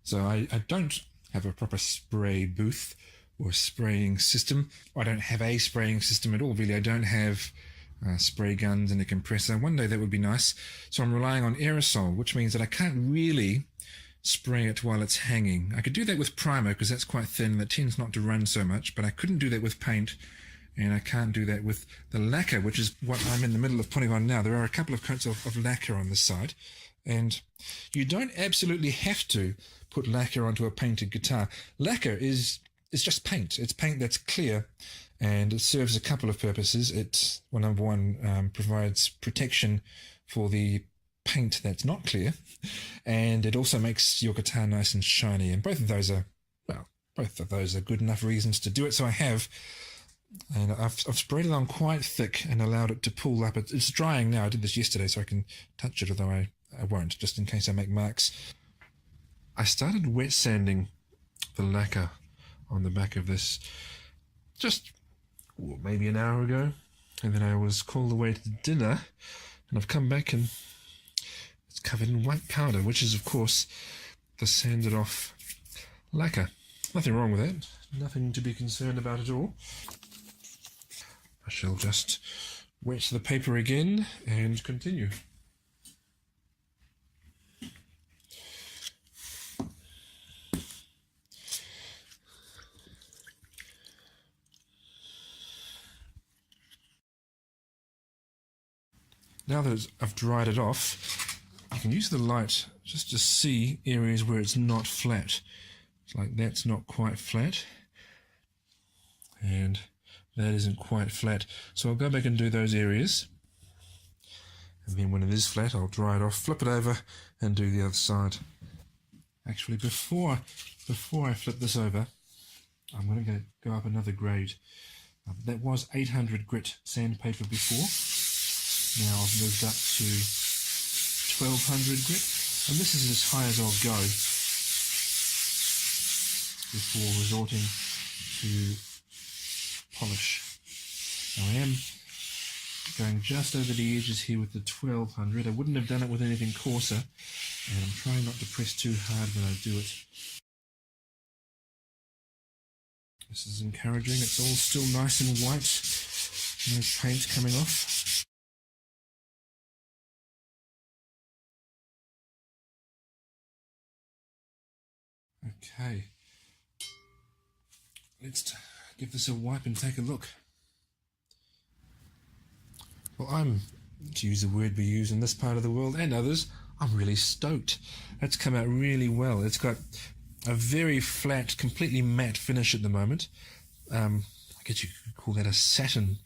So I don't have a proper spray booth or spraying system. I don't have a spraying system at all, really. I don't have spray guns and a compressor. One day that would be nice. So I'm relying on aerosol, which means that I can't really spray it while it's hanging. I could do that with primer because that's quite thin and it tends not to run so much, but I couldn't do that with paint, and I can't do that with the lacquer, which is what I'm in the middle of putting on now. There are a couple of coats of lacquer on this side, and you don't absolutely have to put lacquer onto a painted guitar. Lacquer is just paint. It's paint that's clear, and it serves a couple of purposes. It, well, number one, provides protection for the paint that's not clear, and it also makes your guitar nice and shiny, and both of those are good enough reasons to do it. So I have, and I've sprayed it on quite thick and allowed it to pull up. It's drying now. I did this yesterday so I can touch it, although I won't, just in case I make marks. I started wet sanding the lacquer on the back of this just maybe an hour ago, and then I was called away to dinner, and I've come back and it's covered in white powder, which is of course the sanded off lacquer. Nothing wrong with that, nothing to be concerned about at all. I shall just wet the paper again and continue. Now that I've dried it off, you can use the light just to see areas where it's not flat. It's like that's not quite flat, and that isn't quite flat. So I'll go back and do those areas, and then when it is flat, I'll dry it off, flip it over, and do the other side. Actually, before I flip this over, I'm going to go up another grade. That was 800 grit sandpaper before. Now I've moved up to 1200 grit, and this is as high as I'll go before resorting to polish. Now I am going just over the edges here with the 1200. I wouldn't have done it with anything coarser, and I'm trying not to press too hard when I do it. This is encouraging. It's all still nice and white, no paint coming off. Okay, let's give this a wipe and take a look. Well, I'm, to use a word we use in this part of the world and others, I'm really stoked. That's come out really well. It's got a very flat, completely matte finish at the moment. I guess you could call that a satin.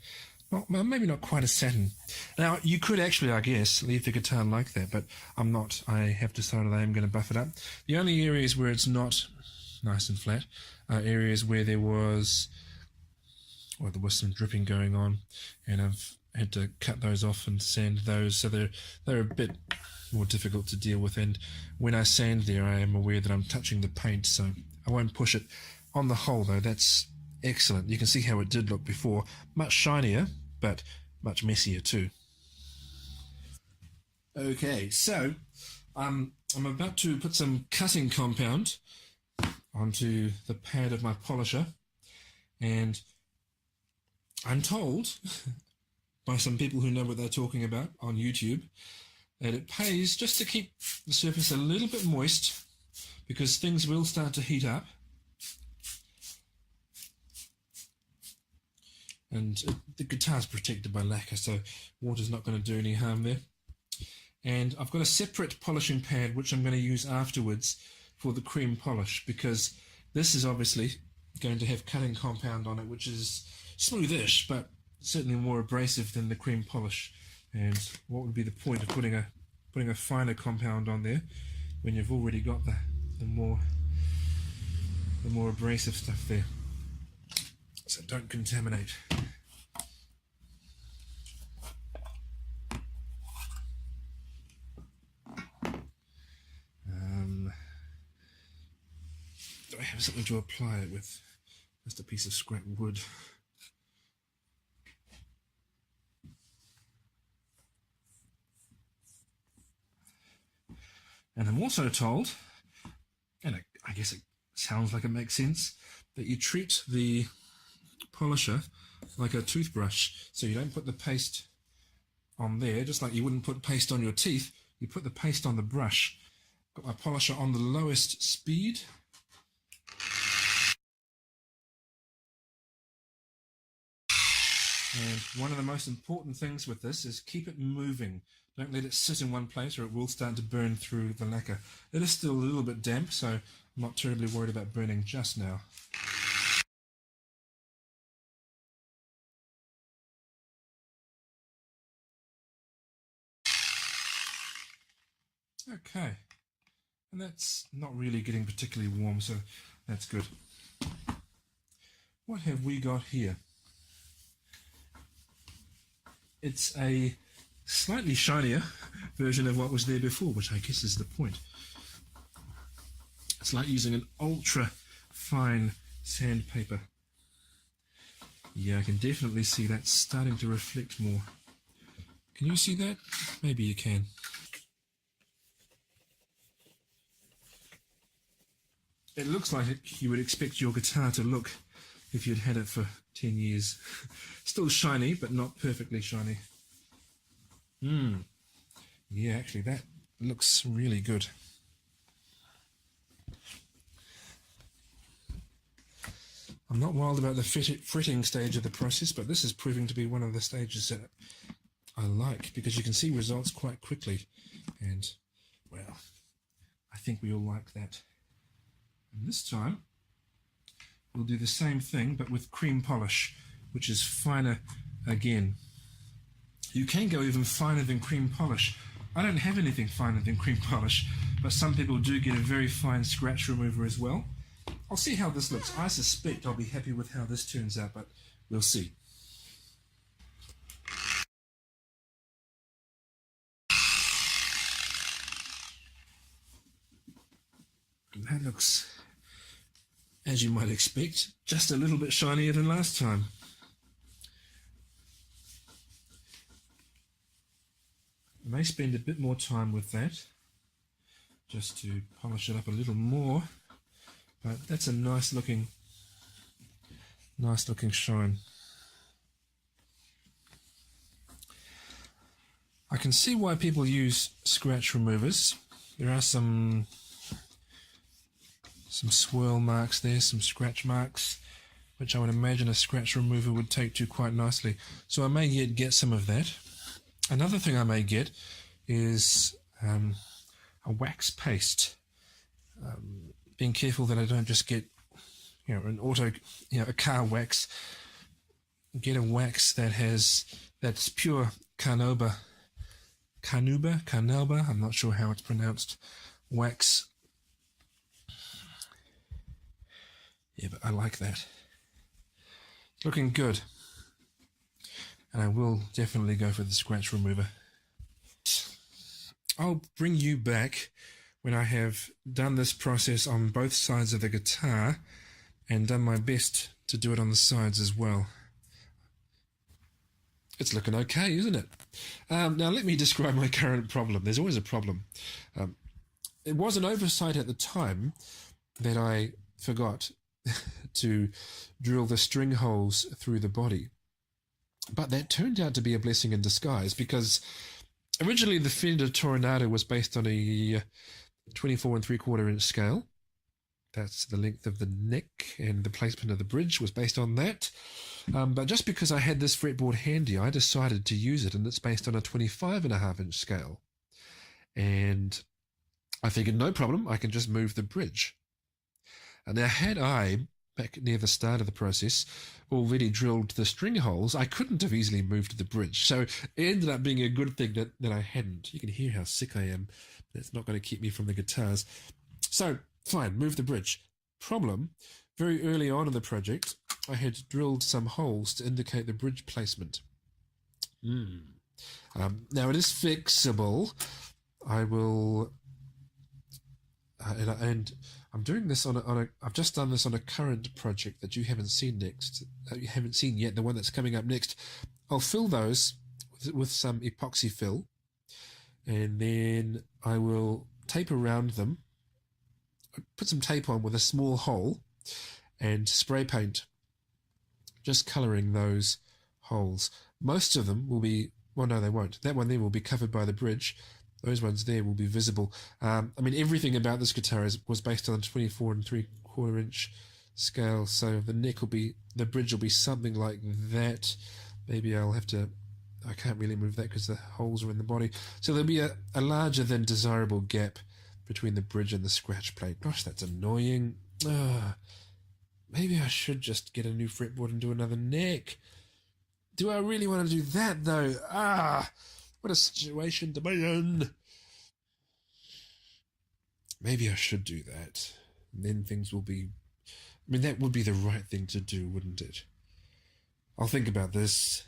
Well, maybe not quite a satin. Now, you could actually, I guess, leave the guitar like that, but I'm not. I have decided I am going to buff it up. The only areas where it's not nice and flat are areas where there was some dripping going on, and I've had to cut those off and sand those, so they're a bit more difficult to deal with. And when I sand there, I am aware that I'm touching the paint, so I won't push it. On the whole, though, that's excellent. You can see how it did look before. Much shinier, but much messier too. Okay, so I'm about to put some cutting compound onto the pad of my polisher, and I'm told by some people who know what they're talking about on YouTube that it pays just to keep the surface a little bit moist, because things will start to heat up. And the guitar's protected by lacquer, so water's not going to do any harm there. And I've got a separate polishing pad which I'm going to use afterwards for the cream polish, because this is obviously going to have cutting compound on it, which is smoothish, but certainly more abrasive than the cream polish. And what would be the point of putting a finer compound on there when you've already got the more abrasive stuff there? So don't contaminate. Do I have something to apply it with? Just a piece of scrap wood. And I'm also told, and I guess it sounds like it makes sense, that you treat the polisher like a toothbrush. So you don't put the paste on there, just like you wouldn't put paste on your teeth. You put the paste on the brush. Got my polisher on the lowest speed. And one of the most important things with this is keep it moving. Don't let it sit in one place or it will start to burn through the lacquer. It is still a little bit damp, so I'm not terribly worried about burning just now. Okay, and that's not really getting particularly warm, so that's good. What have we got here? It's a slightly shinier version of what was there before, which I guess is the point. It's like using an ultra fine sandpaper. Yeah, I can definitely see that starting to reflect more. Can you see that? Maybe you can. It looks like you would expect your guitar to look if you'd had it for 10 years. Still shiny, but not perfectly shiny. Yeah, actually that looks really good. I'm not wild about the fretting stage of the process, but this is proving to be one of the stages that I like, because you can see results quite quickly. And, well, I think we all like that. And this time, we'll do the same thing, but with cream polish, which is finer again. You can go even finer than cream polish. I don't have anything finer than cream polish, but some people do get a very fine scratch remover as well. I'll see how this looks. I suspect I'll be happy with how this turns out, but we'll see. And that looks, as you might expect, just a little bit shinier than last time. I may spend a bit more time with that, just to polish it up a little more, but that's a nice looking shine. I can see why people use scratch removers. There are some swirl marks there, some scratch marks, which I would imagine a scratch remover would take to quite nicely. So I may yet get some of that. Another thing I may get is a wax paste. Being careful that I don't just get, a car wax. Get a wax that's pure carnauba, I'm not sure how it's pronounced, wax. Yeah, but I like that. It's looking good. And I will definitely go for the scratch remover. I'll bring you back when I have done this process on both sides of the guitar and done my best to do it on the sides as well. It's looking okay, isn't it? Now let me describe my current problem. There's always a problem. It was an oversight at the time that I forgot to drill the string holes through the body. But that turned out to be a blessing in disguise, because originally the Fender Toronado was based on a 24 3/4 inch scale. That's the length of the neck, and the placement of the bridge was based on that. But just because I had this fretboard handy, I decided to use it, and it's based on a 25.5 inch scale. And I figured, no problem, I can just move the bridge. And now, had I, back near the start of the process, already drilled the string holes, I couldn't have easily moved the bridge. So it ended up being a good thing that I hadn't. You can hear how sick I am. That's not going to keep me from the guitars. So, fine, move the bridge. Problem, very early on in the project, I had drilled some holes to indicate the bridge placement. Now, it is fixable. I will... and I'm doing this I've just done this on a current project that you haven't seen yet, the one that's coming up next. I'll fill those with some epoxy fill, and then I will tape around them put some tape on with a small hole and spray paint, just colouring those holes. Most of them will be, well, no, they won't. That one there will be covered by the bridge. Those ones there will be visible. I mean, everything about this guitar was based on a 24 3/4 inch scale, so the bridge will be something like that. Maybe I can't really move that because the holes are in the body. So there'll be a larger than desirable gap between the bridge and the scratch plate. Gosh, that's annoying. Maybe I should just get a new fretboard and do another neck. Do I really want to do that, though? What a situation to be in. Maybe I should do that. And then things will be... I mean, that would be the right thing to do, wouldn't it? I'll think about this.